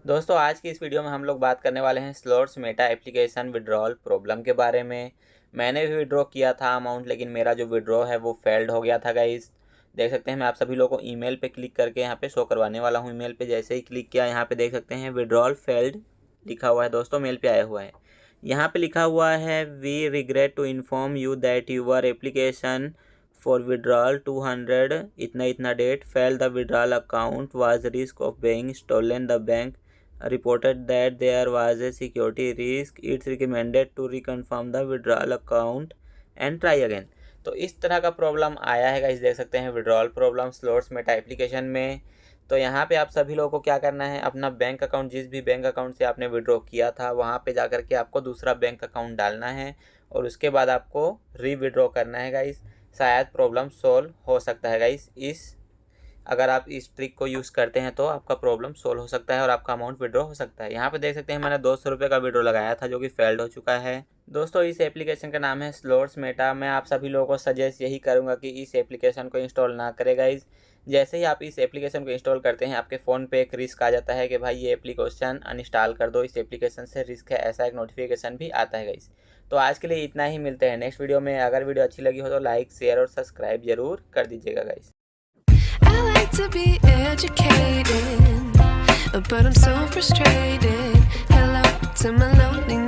दोस्तों आज की इस वीडियो में हम लोग बात करने वाले हैं slots Meta application withdrawal problem के बारे में। मैंने भी विड्रॉ किया था अमाउंट, लेकिन मेरा जो विड्रॉ है वो फेल्ड हो गया था गाइस। देख सकते हैं मैं आप सभी लोगों को ईमेल पे क्लिक करके यहाँ पे शो करवाने वाला हूँ। ईमेल पे जैसे ही क्लिक किया यहाँ पे देख सकते हैं विड्रॉल फेल्ड लिखा हुआ है। दोस्तों मेल पे आया हुआ है, यहाँ पे लिखा हुआ है we regret to inform you that your application for withdrawal 200 इतना इतना date fail the withdrawal account was risk of being stolen the bank reported that there was a security risk. It's recommended to reconfirm the withdrawal account and try again. तो इस तरह का problem आया है guys, देख सकते हैं withdrawal problem slots Meta application में। तो यहाँ पे आप सभी लोगों को क्या करना है, अपना बैंक अकाउंट जिस भी बैंक अकाउंट से आपने विड्रॉ किया था वहाँ पे जा कर के आपको दूसरा बैंक अकाउंट डालना है और उसके बाद आपको री विड्रॉ करना है गाइस। शायद प्रॉब्लम सॉल्व हो सकता है गाइस। अगर आप इस ट्रिक को यूज़ करते हैं तो आपका प्रॉब्लम सोल्व हो सकता है और आपका अमाउंट विड्रॉ हो सकता है। यहाँ पे देख सकते हैं मैंने 200 रुपये का विड्रॉ लगाया था जो कि फेल्ड हो चुका है। दोस्तों इस एप्लीकेशन का नाम है स्लॉट्स मेटा। मैं आप सभी लोगों को सजेस्ट यही करूँगा कि इस एप्लीकेशन को इंस्टॉल ना करें गाइज। जैसे ही आप इस एप्लीकेशन को इंस्टॉल करते हैं आपके फ़ोन पे एक रिस्क आ जाता है कि भाई ये एप्लीकेशन अनइंस्टॉल कर दो, इस एप्लीकेशन से रिस्क है, ऐसा एक नोटिफिकेशन भी आता है गाइज। तो आज के लिए इतना ही, मिलते हैं नेक्स्ट वीडियो में। अगर वीडियो अच्छी लगी हो तो लाइक शेयर और सब्सक्राइब जरूर कर दीजिएगा guys. I like to be educated, but I'm so frustrated. Hello to my loneliness.